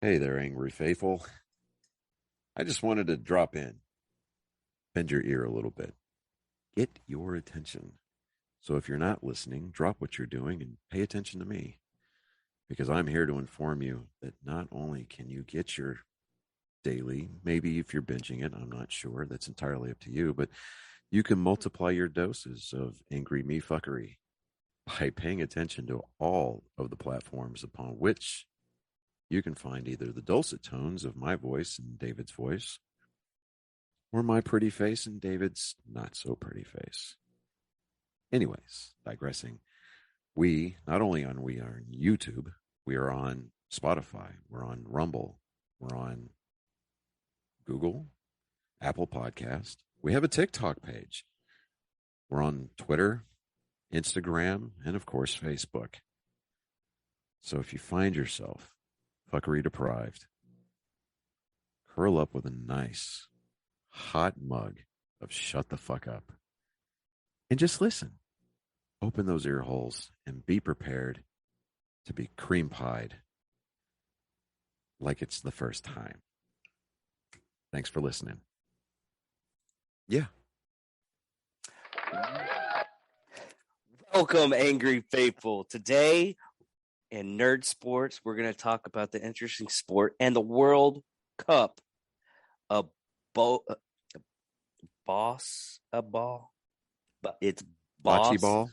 Hey there, angry faithful. I just wanted to drop in, bend your ear a little bit, get your attention. So if you're not listening, drop what you're doing and pay attention to me, because I'm here to inform you that not only can you get your daily, maybe if you're binging it, I'm not sure, that's entirely up to you, but you can multiply your doses of angry me fuckery by paying attention to all of the platforms upon which you can find either the dulcet tones of my voice and David's voice, or my pretty face and David's not so pretty face. Anyways, digressing, we not only we are on YouTube, we are on Spotify, we're on Rumble, we're on Google, Apple Podcast. We have a TikTok page. We're on Twitter, Instagram, and of course, Facebook. So if you find yourself fuckery deprived, curl up with a nice hot mug of shut the fuck up and just listen. Open those ear holes and be prepared to be cream pied like it's the first time. Thanks for listening. Yeah. Welcome, Angry Faithful. Today in Nerd Sports, we're going to talk about the interesting sport and the World Cup of ball. But it's bocce ball.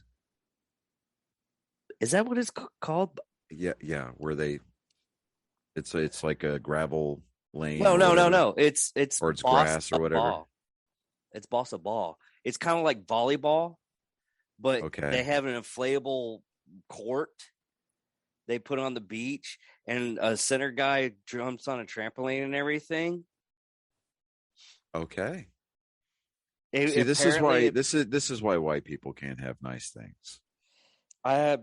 Is that what it's called? Yeah. Where it's like a gravel lane. No. It's or it's grass or whatever. Ball. It's bossa ball. It's kind of like volleyball, but They have an inflatable court they put on the beach, and a center guy jumps on a trampoline and everything. Okay. This is why white people can't have nice things. I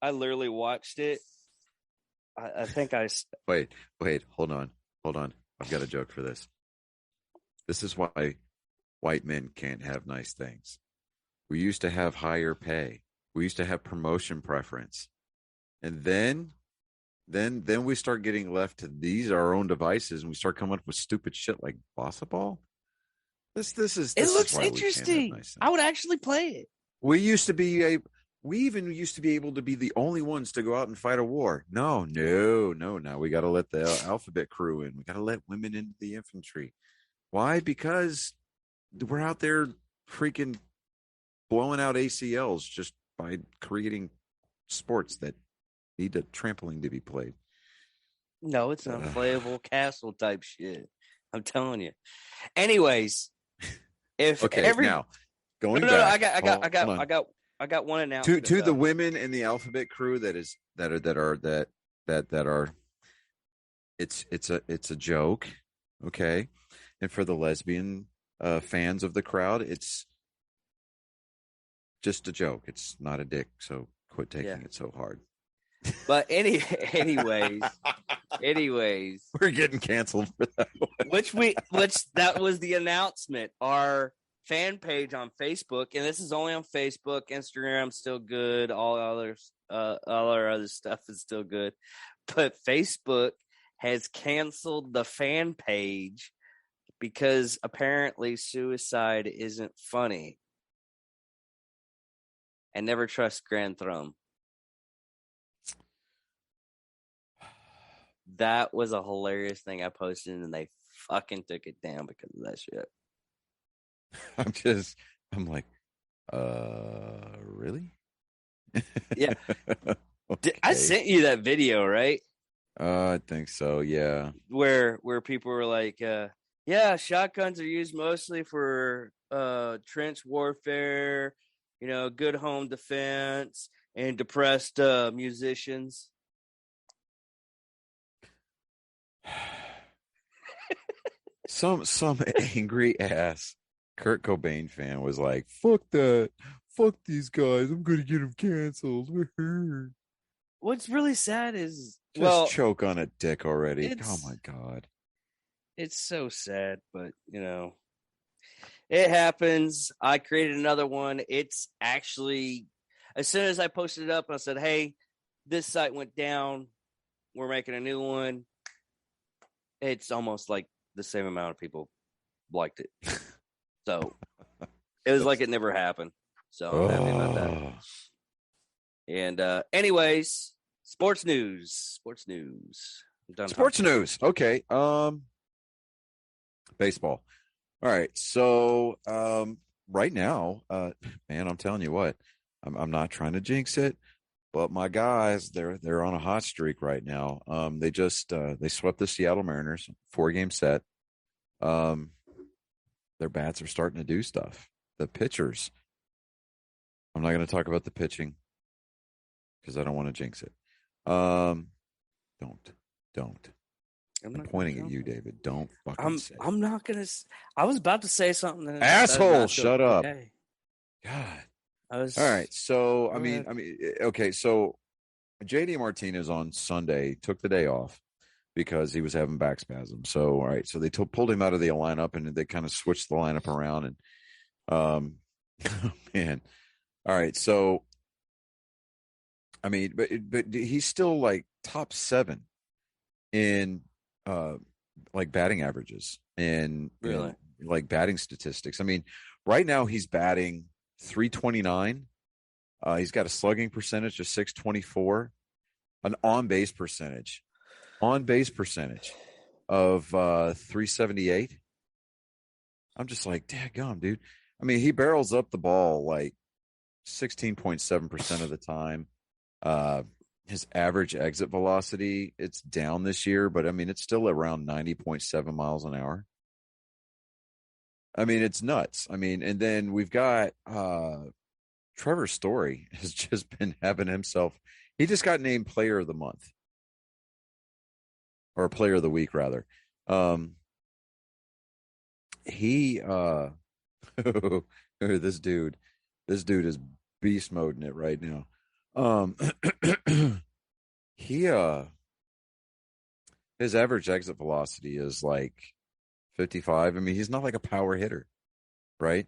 literally watched it. I think I wait, hold on. I've got a joke for this. This is why white men can't have nice things. We used to have higher pay. We used to have promotion preference. And then we start getting left to these our own devices, and we start coming up with stupid shit like bossa ball. This looks interesting. I would actually play it. We even used to be able to be the only ones to go out and fight a war. No. Now we got to let the alphabet crew in. We got to let women into the infantry. Why? Because we're out there freaking blowing out ACLs just by creating sports that need a trampoline to be played. No, it's an inflatable castle type shit. I'm telling you. Anyways, now going back, I got one announcement to the women in the alphabet crew that are it's a joke, okay, and for the lesbian fans of the crowd, it's just a joke. It's not a dick, so quit taking it so hard. But anyways, we're getting canceled for that one. Which that was the announcement. Our fan page on Facebook, and this is only on Facebook. Instagram's still good. All our other stuff is still good, but Facebook has canceled the fan page because apparently suicide isn't funny. And never trust Grand Throne. That was a hilarious thing I posted, and they fucking took it down because of that shit. I'm like, really? Yeah. Okay. I sent you that video, right? I think so, yeah. Where people were like, yeah, shotguns are used mostly for trench warfare, good home defense, and depressed musicians. Some angry ass Kurt Cobain fan was like, fuck that. Fuck these guys. I'm going to get them canceled. What's really sad is... Just choke on a dick already. Oh, my God. It's so sad, but, it happens. I created another one. It's actually... As soon as I posted it up, I said, hey, this site went down. we're making a new one. It's almost like the same amount of people liked it. So it was like it never happened. So I'm happy about that. And anyways, sports news. I'm done Sports talking. news. Okay. Baseball. All right. So right now, man, I'm telling you what, I'm not trying to jinx it, but my guys, they're on a hot streak right now. They just they swept the Seattle Mariners, 4-game set. Their bats are starting to do stuff. The pitchers. I'm not going to talk about the pitching because I don't want to jinx it. Don't. I'm pointing at you, David. Don't fucking say. I'm not gonna. I was about to say something. That Asshole! Shut up. Okay. God. I was. All right. So Go ahead. okay. So JD Martinez on Sunday took the day off because he was having back spasms. So all right. So they pulled him out of the lineup and they kind of switched the lineup around and man. All right. So I mean, but he's still like top 7 in like batting averages and Really? like batting statistics. I mean, right now he's batting 329. He's got a slugging percentage of 624, an on-base percentage of 378. I'm just like, daggum, dude. I mean, he barrels up the ball like 16.7% of the time. His average exit velocity, it's down this year, but I mean, it's still around 90.7 miles an hour. I mean, it's nuts. I mean, and then we've got Trevor Story has just been having himself. He just got named Player of the Month or Player of the Week, rather. He this dude is beast moding it right now. He his average exit velocity is like 55. I mean, he's not like a power hitter, right?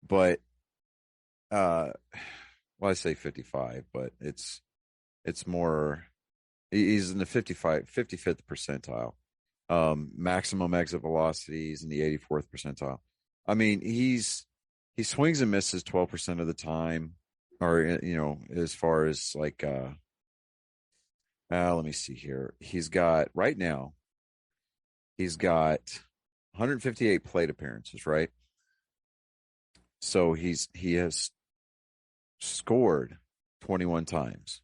But well, I say 55, but it's more he's in the 55th percentile. Maximum exit velocity is in the 84th percentile. I mean, he swings and misses 12% of the time, or as far as like let me see here. He's got 158 plate appearances, right? So he has scored 21 times.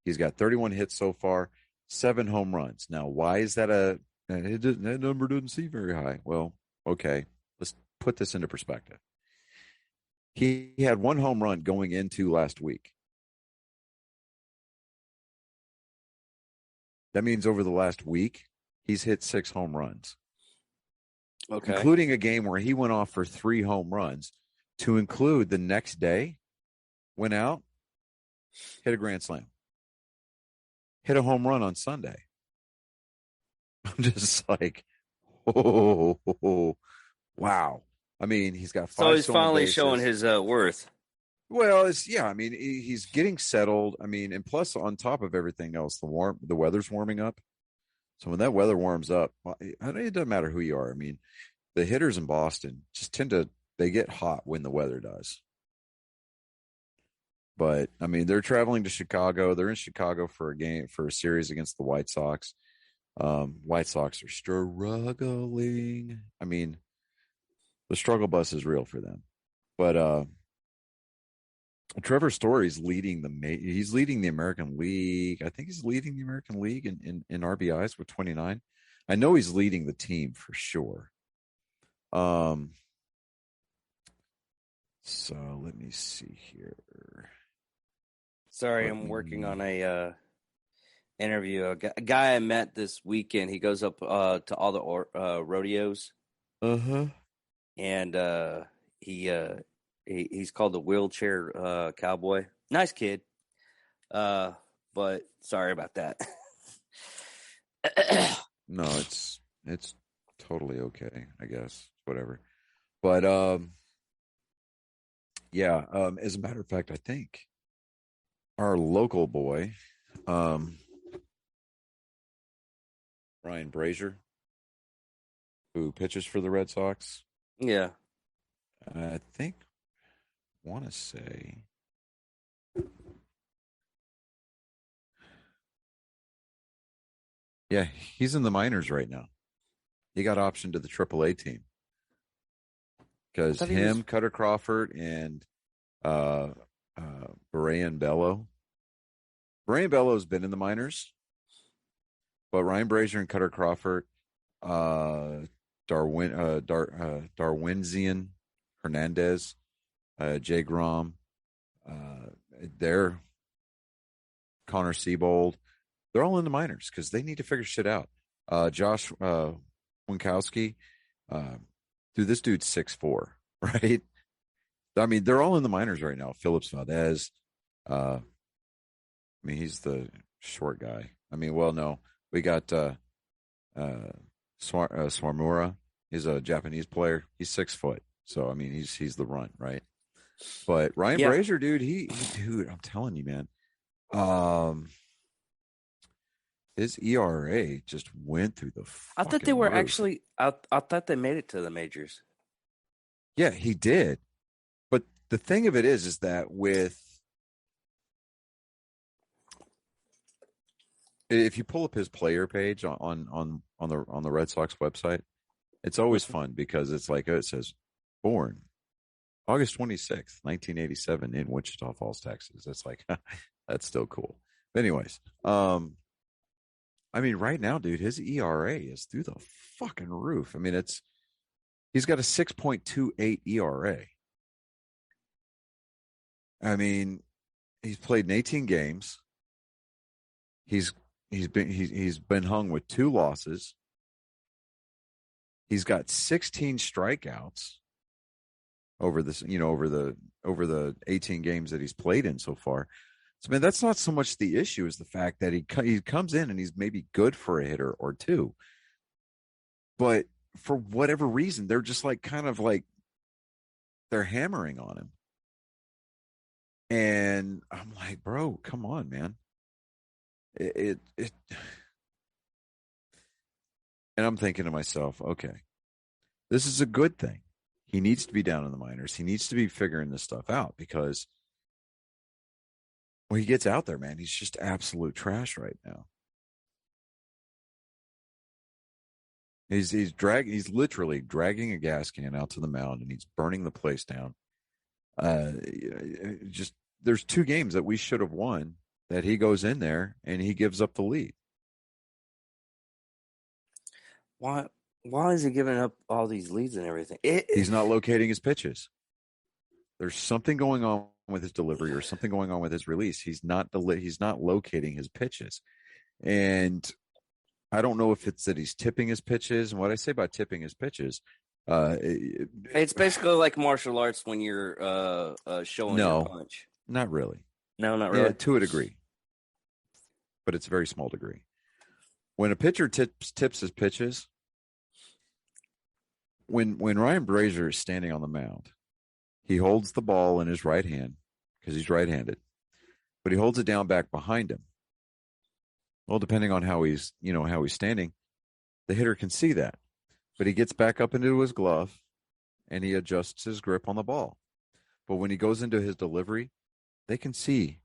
He's got 31 hits so far, 7 home runs. Now, why is that that number doesn't seem very high? Well, okay, let's put this into perspective. He had 1 home run going into last week. That means over the last week, he's hit 6 home runs. Okay. Including a game where he went off for 3 home runs, to include the next day, went out, hit a grand slam, hit a home run on Sunday. I'm just like, oh, wow. I mean, he's got 5. So he's finally showing his worth. Well, I mean, he's getting settled. I mean, and plus, on top of everything else, the weather's warming up. So when that weather warms up, it doesn't matter who you are. I mean, the hitters in Boston just they get hot when the weather does. But I mean, they're traveling to Chicago. They're in Chicago for a series against the White Sox. White Sox are struggling. I mean, the struggle bus is real for them. But Trevor Story's he's leading the American League. I think he's leading the American League in RBIs with 29. I know he's leading the team for sure. So let me see here. Sorry, I'm working on a interview. A guy I met this weekend. He goes up to all the rodeos. And he's called the wheelchair cowboy. Nice kid. But sorry about that. No, it's totally okay, I guess. Whatever. But yeah, as a matter of fact, I think our local boy, Ryan Brazier, who pitches for the Red Sox. Yeah. I think, want to say, yeah, he's in the minors right now. He got optioned to the AAA team I because thought he was. him, Cutter Crawford, and uh, Brian Bello. Brian Bello's been in the minors, but Ryan Brazier and Cutter Crawford, uh, Darwinzian Hernandez, Jay Grom, uh, they're Connor Siebold. They're all in the minors because they need to figure shit out. Josh Winkowski, uh, dude, this dude's 6'4", right? I mean, they're all in the minors right now. Phillips Valdez, I mean, he's the short guy. I mean, well, no, we got Swarmura. He's a Japanese player. He's 6 foot. So I mean, he's the runt, right? But Ryan Yeah. Brazier, dude, dude, I'm telling you, man. Um, his ERA just went through the I thought they fucking were roof. actually. I thought they made it to the majors. Yeah, he did. But the thing of it is that with if you pull up his player page on the Red Sox website, it's always Mhm. fun because it's like it says born August 26th, 1987 in Wichita Falls, Texas. It's like that's still cool. But anyways, I mean, right now, dude, his ERA is through the fucking roof. I mean, he's got a 6.28 ERA. I mean, he's played in 18 games. He's he's been hung with 2 losses. He's got 16 strikeouts over this, over the 18 games that he's played in so far. So, man, that's not so much the issue as the fact that he comes in and he's maybe good for a hitter or two, but for whatever reason, they're just like kind of like they're hammering on him, and I'm like, bro, come on, man. It and I'm thinking to myself, okay, this is a good thing. He needs to be down in the minors. He needs to be figuring this stuff out because when he gets out there, man, he's just absolute trash right now. He's literally dragging a gas can out to the mound and he's burning the place down. Uh, just there's 2 games that we should have won that he goes in there and he gives up the lead. Why? Why is he giving up all these leads and everything? He's not locating his pitches. There's something going on with his delivery or something going on with his release. He's not locating his pitches. And I don't know if it's that he's tipping his pitches. And what I say about tipping his pitches, It's basically like martial arts when you're showing your no, punch. not really. No, not Yeah, really. to a degree, but it's a very small degree. When a pitcher tips his pitches, when Ryan Brazier is standing on the mound, he holds the ball in his right hand because he's right-handed, but he holds it down back behind him. Well, depending on how he's standing, the hitter can see that. But he gets back up into his glove and he adjusts his grip on the ball. But when he goes into his delivery, they can see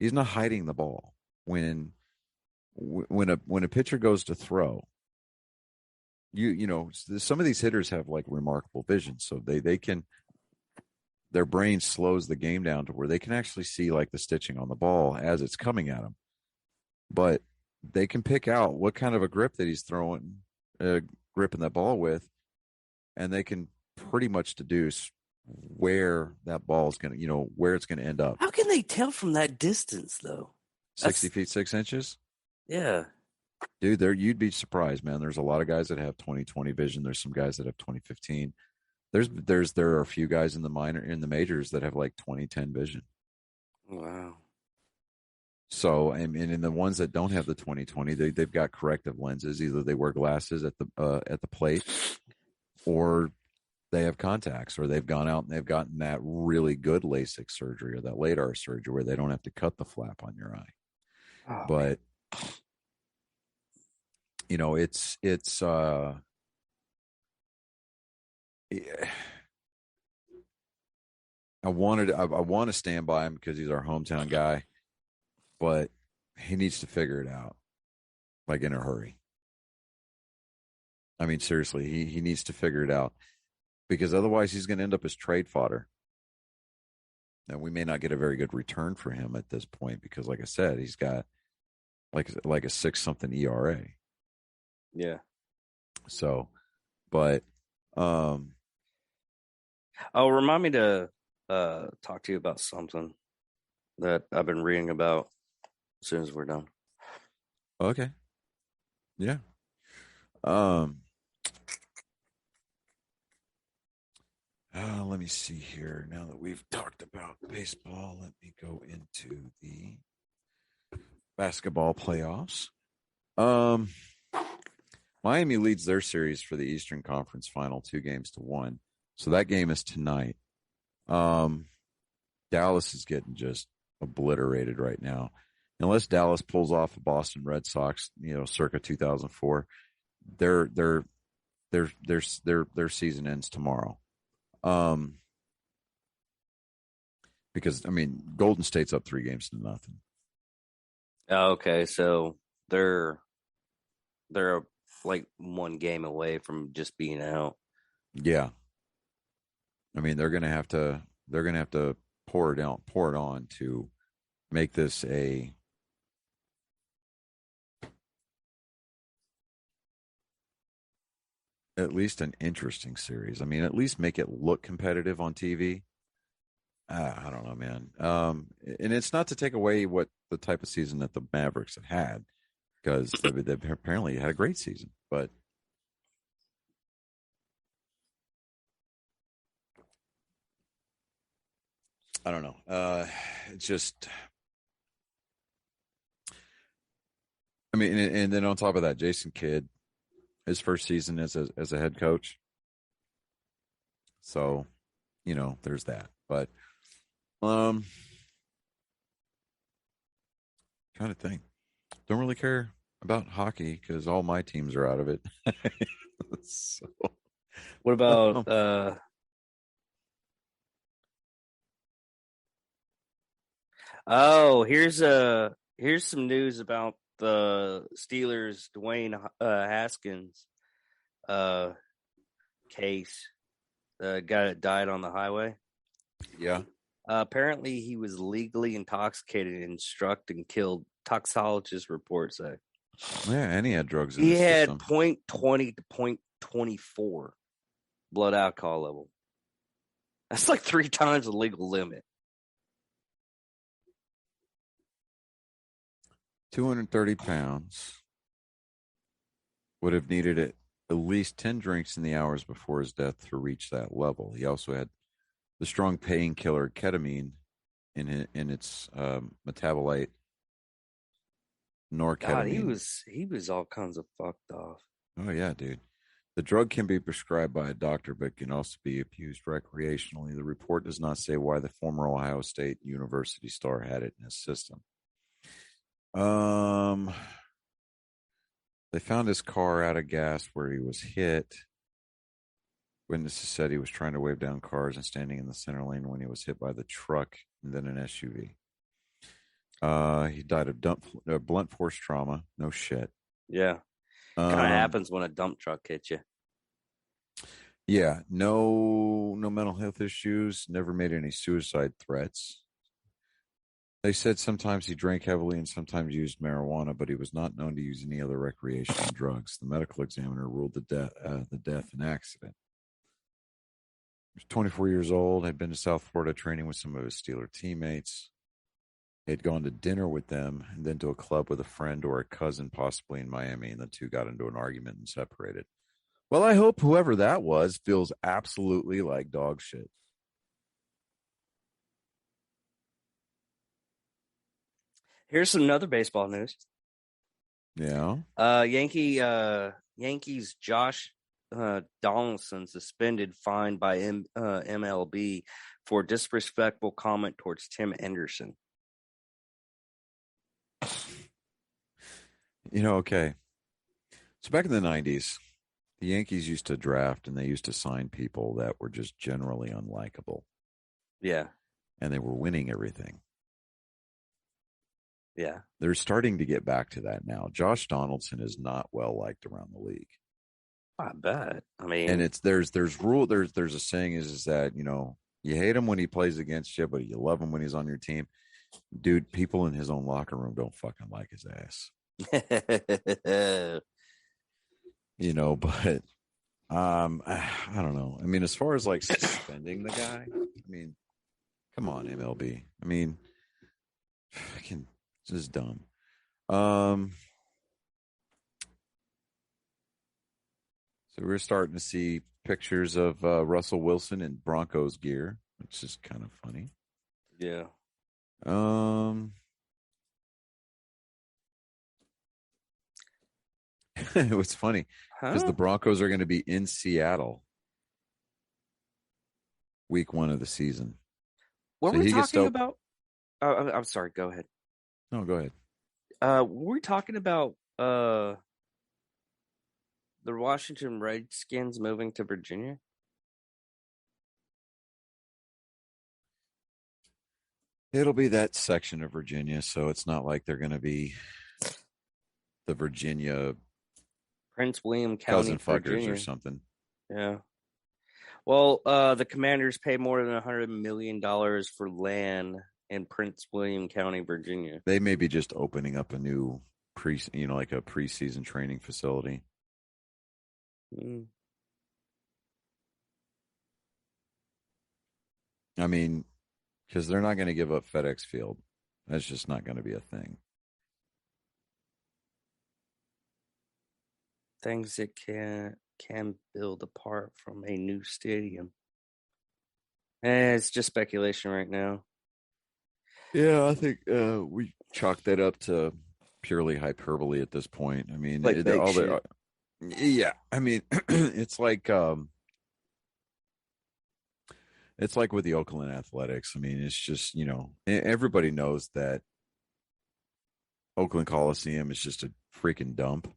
he's not hiding the ball. When a pitcher goes to throw, some of these hitters have like remarkable vision, so they can their brain slows the game down to where they can actually see like the stitching on the ball as it's coming at them. But they can pick out what kind of a grip that he's throwing, gripping that ball with, and they can pretty much deduce where that ball is going to, where it's going to end up. How can they tell from that distance, though? 60 feet, 6 inches. Yeah. Dude, you'd be surprised, man. There's a lot of guys that have 20/20 vision. There's some guys that have 20/15. There are a few guys in the majors that have like 20/10 vision. Wow. So, and in the ones that don't have the 20/20, they've got corrective lenses. Either they wear glasses at the plate, or they have contacts, or they've gone out and they've gotten that really good LASIK surgery or that LADAR surgery where they don't have to cut the flap on your eye. Oh, But it's I want to stand by him because he's our hometown guy, but he needs to figure it out like in a hurry. I mean, seriously, he needs to figure it out because otherwise he's going to end up as trade fodder. And we may not get a very good return for him at this point because, like I said, he's got like a 6 something ERA. Yeah. So, but Oh, remind me to talk to you about something that I've been reading about as soon as we're done. okay, yeah. Um, let me see here. Now that we've talked about baseball, let me go into the basketball playoffs. Um, Miami leads their series for the Eastern Conference Final 2-1. So that game is tonight. Dallas is getting just obliterated right now. Unless Dallas pulls off a Boston Red Sox, circa 2004, their season ends tomorrow. Because I mean, Golden State's up 3-0. Okay, so they're like one game away from just being out. Yeah, I mean they're gonna have to pour it on to make this at least an interesting series. I mean, at least make it look competitive on TV. I don't know, man. And it's not to take away what the type of season that the Mavericks have had, because they've apparently had a great season, but I don't know. It's just, I mean, and then on top of that, Jason Kidd, his first season as a head coach, so there's that. But um, kind of thing. Don't really care about hockey because all my teams are out of it. So, What about um, here's some news about the Steelers Dwayne Haskins uh case. The guy that died on the highway. yeah, Apparently, he was legally intoxicated and struck and killed. Toxologist reports say yeah, and he had drugs in he his had system. 0.20 to 0.24 blood alcohol level. That's like 3 times the legal limit. 230 pounds would have needed at least 10 drinks in the hours before his death to reach that level. He also had the strong painkiller ketamine in its metabolite God, he norketamine. was all kinds of fucked off. Oh yeah, dude. The drug can be prescribed by a doctor, but can also be abused recreationally. The report does not say why the former Ohio State University star had it in his system. Um, they found his car out of gas where he was hit. Witnesses said he was trying to wave down cars and standing in the center lane when he was hit by the truck and then an SUV. He died of blunt force trauma. No shit. Yeah, kind of Um, happens when a dump truck hits you. yeah, no mental health issues. Never made any suicide threats. They said sometimes he drank heavily and sometimes used marijuana, but he was not known to use any other recreational drugs. The medical examiner ruled the death an accident. He was 24 years old, had been to South Florida training with some of his Steeler teammates. He had gone to dinner with them and then to a club with a friend or a cousin, possibly in Miami, and the two got into an argument and separated. Well, I hope whoever that was feels absolutely like dog shit. Here's some other baseball news. Yeah. Yankees Josh Donaldson suspended, fined by MLB for disrespectful comment towards Tim Anderson. Okay. So back in the 90s, the Yankees used to draft and they used to sign people that were just generally unlikable. Yeah. And they were winning everything. Yeah. They're starting to get back to that now. Josh Donaldson is not well liked around the league. I bet. I mean, And there's a saying is that, you hate him when he plays against you, but you love him when he's on your team. Dude, people in his own locker room don't fucking like his ass. But I don't know. I mean, as far as like suspending the guy, I mean, come on, MLB. I mean, fucking this is dumb. So we're starting to see pictures of Russell Wilson in Broncos gear, which is kind of funny. Yeah. It was funny because the Broncos are going to be in Seattle week 1 of the season. Were we talking about? I'm sorry. Go ahead. No, go ahead. Were we talking about the Washington Redskins moving to Virginia? It'll be that section of Virginia, so it's not like they're going to be the Virginia Prince William County, cousin fuckers Virginia. or something. Yeah. Well, the Commanders pay more than $100 million for land in Prince William County, Virginia. They may be just opening up a new like a preseason training facility. Mm. I mean, because they're not going to give up FedEx Field. That's just not going to be a thing. Things that can build apart from a new stadium. It's just speculation right now. Yeah, I think we chalk that up to purely hyperbole at this point. I mean, Like yeah. I mean, it's like with the Oakland Athletics. I mean, it's just everybody knows that Oakland Coliseum is just a freaking dump.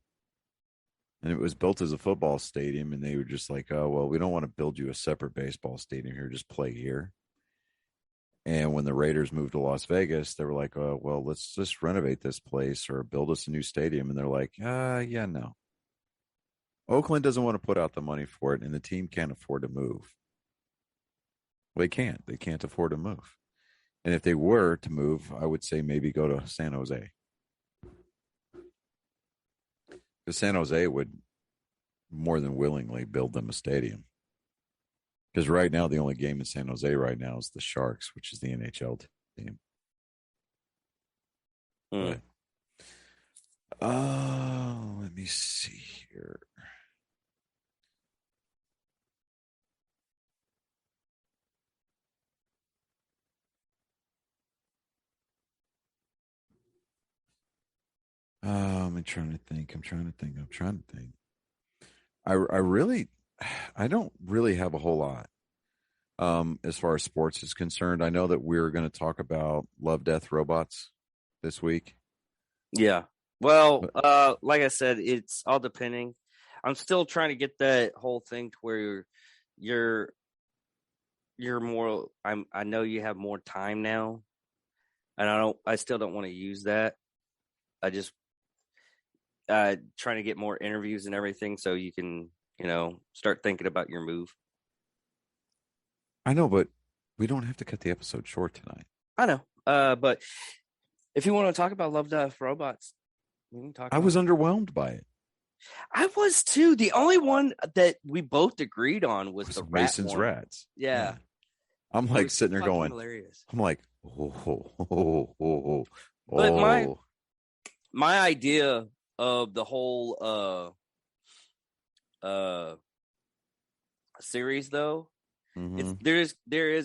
And it was built as a football stadium, and they were just like, oh, well, we don't want to build you a separate baseball stadium here. Just play here. And when the Raiders moved to Las Vegas, they were like, well, let's just renovate this place or build us a new stadium. And they're like, yeah, no. Oakland doesn't want to put out the money for it, and the team can't afford to move. Well, they can't. They can't afford to move. And if they were to move, I would say maybe go to San Jose. Because San Jose would more than willingly build them a stadium. Because right now, the only game in San Jose right now is the Sharks, which is the NHL team. Mm. But, let me see here. I'm trying to think. I don't really have a whole lot. As far as sports is concerned, I know that we're going to talk about Love, Death, Robots this week. Yeah. Well, like I said, it's all depending. I'm still trying to get that whole thing to where you're more. I know you have more time now, and I still don't want to use that. I just trying to get more interviews and everything, so you can start thinking about your move. I know, but we don't have to cut the episode short tonight. I know, but if you want to talk about Love, Death, Robots, we can talk. I was underwhelmed by it. I was too. The only one that we both agreed on was the Mason's Rats. Yeah. I'm like sitting there going, hilarious. I'm like, oh. But my idea of the whole series though, there is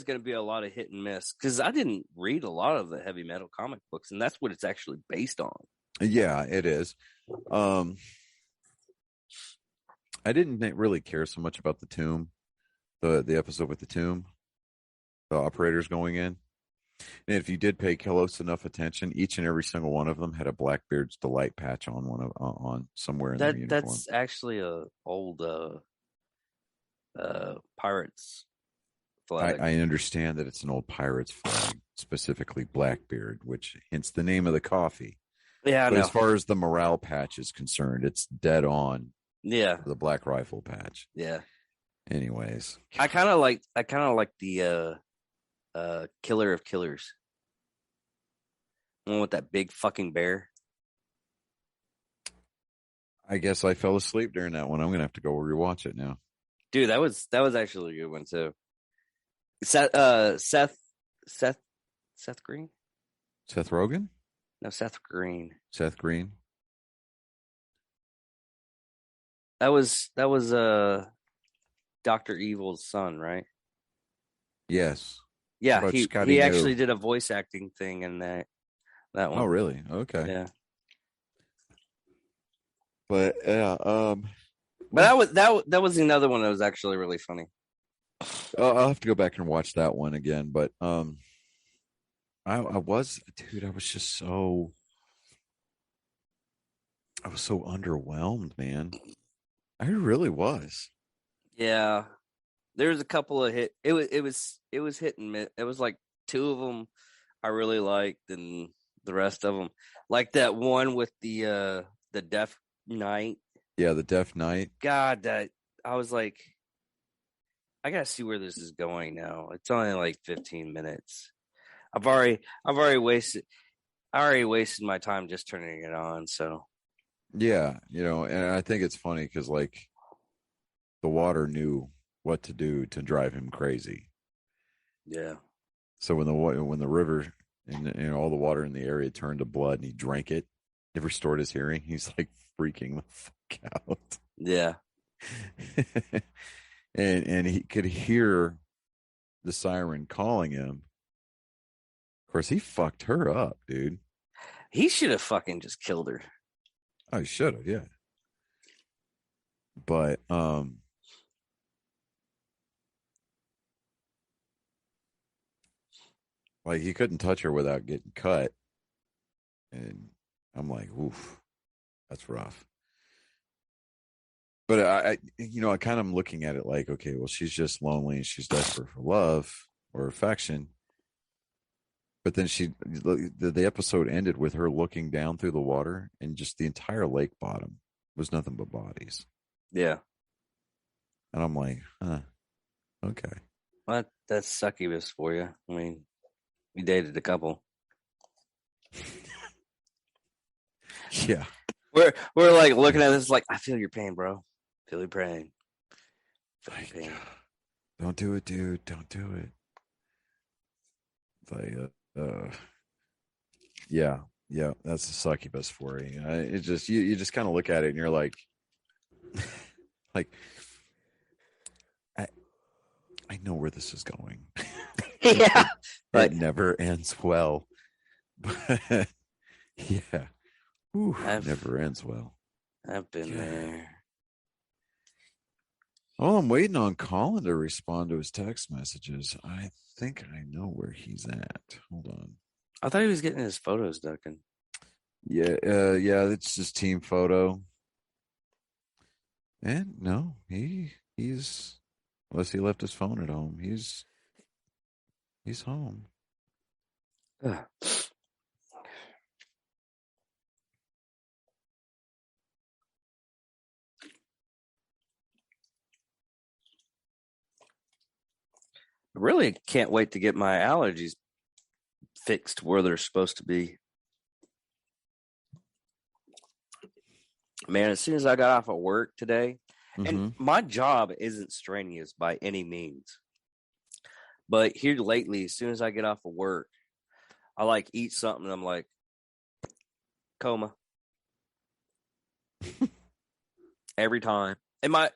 going to be a lot of hit and miss because I didn't read a lot of the heavy metal comic books, and that's what it's actually based on. Yeah, it is. I didn't really care so much about the tomb, the episode with the tomb, the operators going in. And if you did pay close enough attention, each and every single one of them had a Blackbeard's Delight patch on on somewhere in their uniform. That's actually a old pirates flag. I understand that it's an old pirate's flag, specifically Blackbeard, which hence the name of the coffee. Yeah, I But as know. far as the morale patch is concerned, it's dead on Yeah, for the Black Rifle patch. yeah. Anyways, I kind of like the Killer of Killers. The one with that big fucking bear. I guess I fell asleep during that one. I'm gonna have to go rewatch it now. Dude, that was actually a good one too. Seth Seth Green? Seth Rogen? No, Seth Green. Seth Green? That was Dr. Evil's son, right? Yes. Yeah, What about he Scotty New? actually did a voice acting thing in that one. Oh, really? Okay. Yeah. But yeah, But that was another one that was actually really funny. I'll have to go back and watch that one again. But I was, dude, I was so underwhelmed, man. I really was. Yeah. There's a couple of hit. It was hit and miss. It was like two of them I really liked, and the rest of them, like that one with the Deaf Knight. Yeah, the Deaf Knight. God, that I was like, I gotta see where this is going now. It's only like 15 minutes. I've already wasted. I already wasted my time just turning it on. So Yeah, and I think it's funny because like the water knew what to do to drive him crazy. yeah, So when the river and all the water in the area turned to blood and he drank it, it restored his hearing. He's like freaking the fuck out. yeah. and he could hear the siren calling him. Of course, he fucked her up, dude. He should have fucking just killed her. Oh, he should have, yeah. But like he couldn't touch her without getting cut. And I'm like, oof, that's rough. But I kind of am looking at it like, okay, well, she's just lonely and she's desperate for love or affection. But then the episode ended with her looking down through the water and just the entire lake bottom was nothing but bodies. Yeah. And I'm like, okay. Well, that's succubus for you. I mean, we dated a couple. Yeah. We're like looking at this like, I feel your pain, bro. Feel your pain. Feel your pain. Don't do it, dude. Don't do it. Like, yeah, that's a succubus for you. It just you just kind of look at it and you're like, like, I know where this is going. Yeah, it never ends well. But yeah, never ends well. I've been there. Oh, I'm waiting on Colin to respond to his text messages. I think I know where he's at. Hold on. I thought he was getting his photos taken. Yeah, it's his team photo. And no, he's unless he left his phone at home. He's home. Ugh. I really can't wait to get my allergies fixed where they're supposed to be. Man, as soon as I got off of work today, and my job isn't strenuous by any means, but here lately, as soon as I get off of work, I like eat something and I'm like, coma. Every time. And I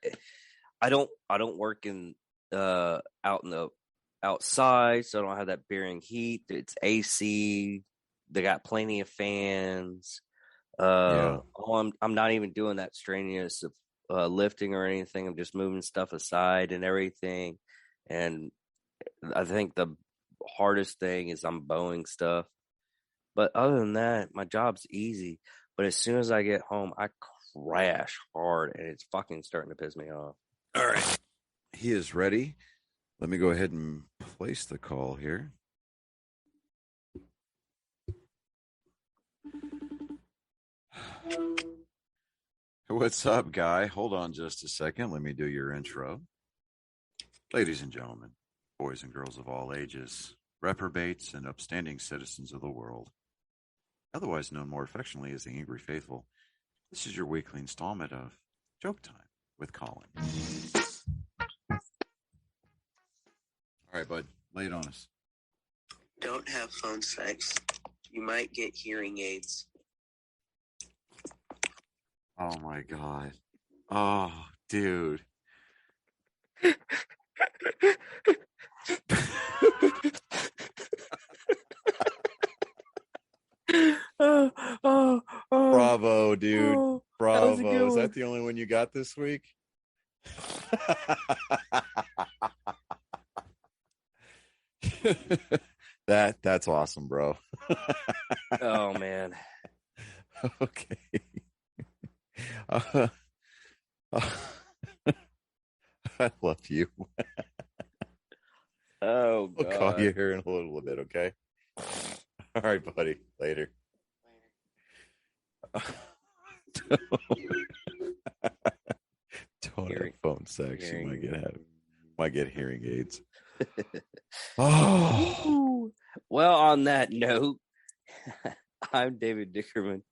don't work in out in the outside, so I don't have that bearing heat. It's AC. They got plenty of fans. I'm not even doing that strenuous of lifting or anything. I'm just moving stuff aside and everything. And I think the hardest thing is I'm bowing stuff. But other than that, my job's easy. But as soon as I get home, I crash hard, and it's fucking starting to piss me off. All right. He is ready. Let me go ahead and place the call here. What's up, guy? Hold on just a second. Let me do your intro. Ladies and gentlemen, boys and girls of all ages, reprobates and upstanding citizens of the world, otherwise known more affectionately as the Angry Faithful, this is your weekly installment of Joke Time with Colin. All right, bud, lay it on us. Don't have phone sex. You might get hearing aids. Oh my God. Oh, dude. Bravo, dude. Bravo. Is that the only one you got this week? That's awesome, bro. Oh, man. Okay. I love you. Oh, We'll God. call you here in a little bit, okay? All right, buddy. Later. Don't have phone sex. You might get hearing aids. Oh. Well, on that note, I'm David Dickerman.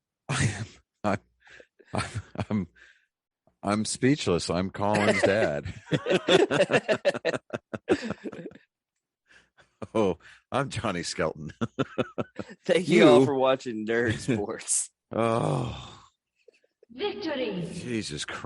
I'm speechless. I'm Colin's dad. Oh, I'm Johnny Skelton. Thank you all for watching Nerd Sports. Oh, Victory! Jesus Christ.